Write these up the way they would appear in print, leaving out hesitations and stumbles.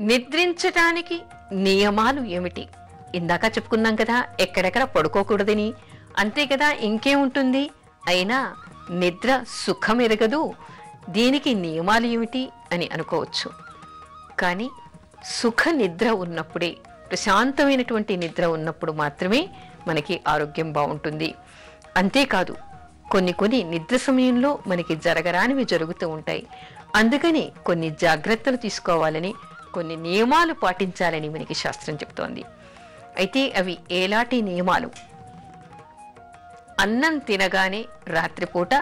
నిద్రించటానికి నియమాలు ఏమిటి? ఇందాక చెప్పుకున్నాం కదా, ఎక్కడెక్కడ పడుకోకూడదని. అంతే కదా, ఇంకేముంటుంది? అయినా నిద్ర సుఖం ఎరగదు, దీనికి నియమాలు ఏమిటి అని అనుకోవచ్చు. కానీ సుఖ నిద్ర ఉన్నప్పుడే, ప్రశాంతమైనటువంటి నిద్ర ఉన్నప్పుడు మాత్రమే మనకి ఆరోగ్యం బాగుంటుంది. అంతేకాదు, కొన్ని నిద్ర సమయంలో మనకి జరగరానివి జరుగుతూ ఉంటాయి. అందుకని కొన్ని జాగ్రత్తలు తీసుకోవాలని, కొన్ని నియమాలు పాటించాలని మనకి శాస్త్రం చెప్తోంది. అయితే అవి ఎలాంటి నియమాలు? అన్నం తినగానే రాత్రిపూట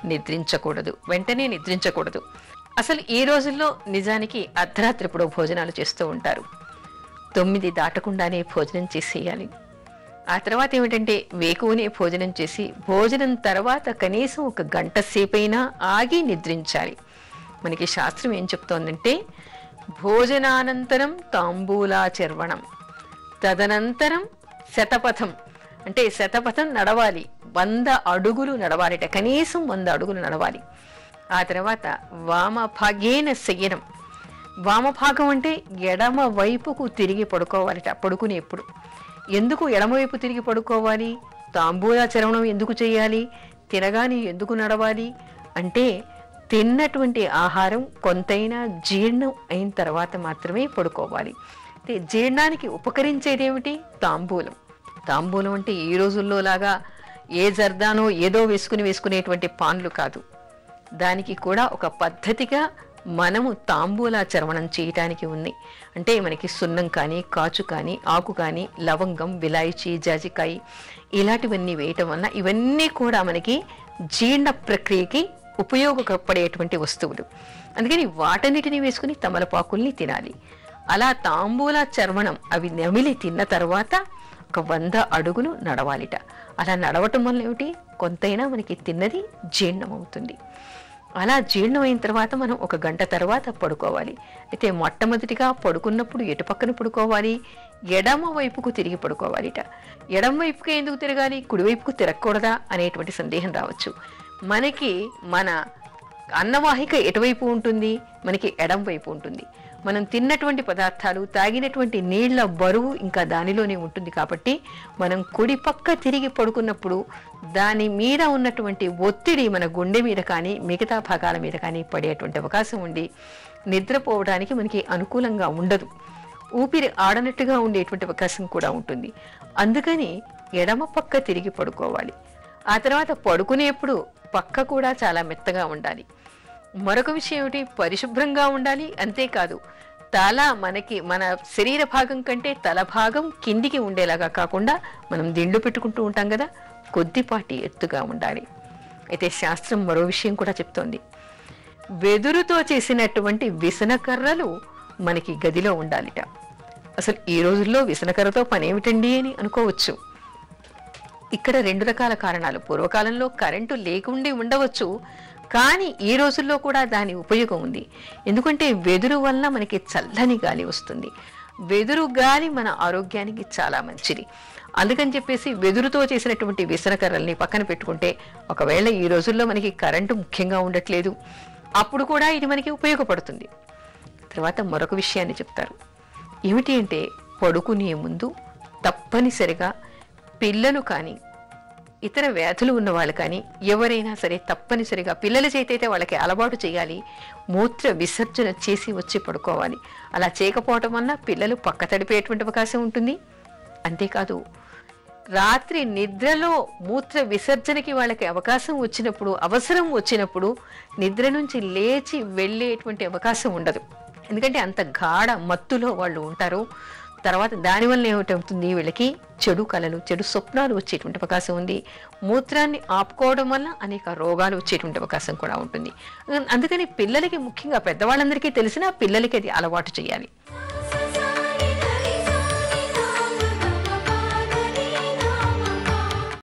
నిద్రించకూడదు, వెంటనే నిద్రించకూడదు. అసలు ఈ రోజుల్లో నిజానికి అర్ధరాత్రిప్పుడు భోజనాలు చేస్తూ ఉంటారు. 9 దాటకుండానే భోజనం చేసేయాలి. ఆ తర్వాత ఏమిటంటే వేకువనే భోజనం చేసి, భోజనం తర్వాత కనీసం 1 గంట సేపైనా ఆగి నిద్రించాలి. మనకి శాస్త్రం ఏం చెప్తోందంటే, భోజనానంతరం తాంబూలాచర్వణం, తదనంతరం శతపథం. అంటే శతపథం నడవాలి, 100 అడుగులు నడవాలిట, కనీసం 100 అడుగులు నడవాలి. ఆ తర్వాత వామభాగేన శయనం. వామభాగం అంటే ఎడమ వైపుకు తిరిగి పడుకోవాలిట, పడుకునేప్పుడు. ఎందుకు ఎడమవైపు తిరిగి పడుకోవాలి? తాంబూలాచరణం ఎందుకు చేయాలి? తినగానే ఎందుకు నడవాలి అంటే, తిన్నటువంటి ఆహారం కొంతైనా జీర్ణం అయిన తర్వాత మాత్రమే పడుకోవాలి. జీర్ణానికి ఉపకరించేదేమిటి? తాంబూలం. తాంబూలం అంటే ఈ రోజుల్లో లాగా ఏ జర్దానో ఏదో వేసుకునేటువంటి పాన్లు కాదు. దానికి కూడా ఒక పద్ధతిగా మనము తాంబూలాచర్వణం చేయటానికి ఉంది. అంటే మనకి సున్నం కానీ, కాచు కానీ, ఆకు కానీ, లవంగం, విలాయచీ, జాజికాయ ఇలాంటివన్నీ వేయటం వల్ల ఇవన్నీ కూడా మనకి జీర్ణ ప్రక్రియకి ఉపయోగపడేటువంటి వస్తువులు. అందుకని వాటన్నిటిని వేసుకుని తమలపాకుల్ని తినాలి. అలా తాంబూలాచర్వణం అవి నమిలి తిన్న తర్వాత 100 అడుగులు నడవాలిట. అలా నడవటం వల్ల ఏమిటి? కొంతైనా మనకి తిన్నది జీర్ణమవుతుంది. అలా జీర్ణమైన తర్వాత మనం 1 గంట తర్వాత పడుకోవాలి. అయితే మొట్టమొదటిగా పడుకున్నప్పుడు ఎటు పక్కన పడుకోవాలి? ఎడమ వైపుకు తిరిగి పడుకోవాలిట. ఎడమ వైపుకి ఎందుకు తిరగాలి, కుడివైపుకు తిరగకూడదా అనేటువంటి సందేహం రావచ్చు. మనకి మన అన్నవాహిక ఎటువైపు ఉంటుంది? మనకి ఎడమ వైపు ఉంటుంది. మనం తిన్నటువంటి పదార్థాలు, తాగినటువంటి నీళ్ల బరువు ఇంకా దానిలోనే ఉంటుంది. కాబట్టి మనం కుడి పక్క తిరిగి పడుకున్నప్పుడు దాని మీద ఉన్నటువంటి ఒత్తిడి మన గుండె మీద కానీ, మిగతా భాగాల మీద కానీ పడేటువంటి అవకాశం ఉండి నిద్రపోవడానికి మనకి అనుకూలంగా ఉండదు. ఊపిరి ఆడనట్టుగా ఉండేటువంటి అవకాశం కూడా ఉంటుంది. అందుకని ఎడమ పక్క తిరిగి పడుకోవాలి. ఆ తర్వాత పడుకునేప్పుడు పక్క కూడా చాలా మెత్తగా ఉండాలి. మరొక విషయం ఏమిటి? పరిశుభ్రంగా ఉండాలి. అంతేకాదు, తల మనకి మన శరీర భాగం కంటే తల భాగం కిందికి ఉండేలాగా కాకుండా, మనం దిండు పెట్టుకుంటూ ఉంటాం కదా, కొద్దిపాటి ఎత్తుగా ఉండాలి. అయితే శాస్త్రం మరో విషయం కూడా చెప్తోంది. వెదురుతో చేసినటువంటి విసనకర్రలు మనకి గదిలో ఉండాలిట. అసలు ఈ రోజుల్లో విసనకర్రతో పనేమిటండి అని అనుకోవచ్చు. ఇక్కడ 2 రకాల కారణాలు. పూర్వకాలంలో కరెంటు లేకుండి ఉండవచ్చు, కానీ ఈ రోజుల్లో కూడా దాని ఉపయోగం ఉంది. ఎందుకంటే వెదురు వల్ల మనకి చల్లని గాలి వస్తుంది. వెదురు గాలి మన ఆరోగ్యానికి చాలా మంచిది. అందుకని చెప్పేసి వెదురుతో చేసినటువంటి విసనకర్రల్ని పక్కన పెట్టుకుంటే, ఒకవేళ ఈ రోజుల్లో మనకి కరెంటు ముఖ్యంగా ఉండట్లేదు, అప్పుడు కూడా ఇది మనకి ఉపయోగపడుతుంది. తర్వాత మరొక విషయాన్ని చెప్తారు. ఏమిటి అంటే, పడుకునే ముందు తప్పనిసరిగా పిల్లలు కానీ, ఇతర వ్యాధులు ఉన్న వాళ్ళు కానీ, ఎవరైనా సరే తప్పనిసరిగా పిల్లల చేతైతే వాళ్ళకి అలవాటు చేయాలి, మూత్ర విసర్జన చేసి వచ్చి పడుకోవాలి. అలా చేయకపోవటం వల్ల పిల్లలు పక్క తడిపేటువంటి అవకాశం ఉంటుంది. అంతేకాదు, రాత్రి నిద్రలో మూత్ర విసర్జనకి వాళ్ళకి అవకాశం వచ్చినప్పుడు, అవసరం వచ్చినప్పుడు నిద్ర నుంచి లేచి వెళ్ళేటువంటి అవకాశం ఉండదు. ఎందుకంటే అంత గాఢ మత్తులో వాళ్ళు ఉంటారు. తర్వాత దానివల్ల ఏమిటవుతుంది? వీళ్ళకి చెడు కళలు, చెడు స్వప్నాలు వచ్చేటువంటి అవకాశం ఉంది. మూత్రాన్ని ఆపుకోవడం వల్ల అనేక రోగాలు వచ్చేటువంటి అవకాశం కూడా ఉంటుంది. అందుకని పిల్లలకి, ముఖ్యంగా పెద్దవాళ్ళందరికీ తెలిసినా పిల్లలకి అది అలవాటు చేయాలి.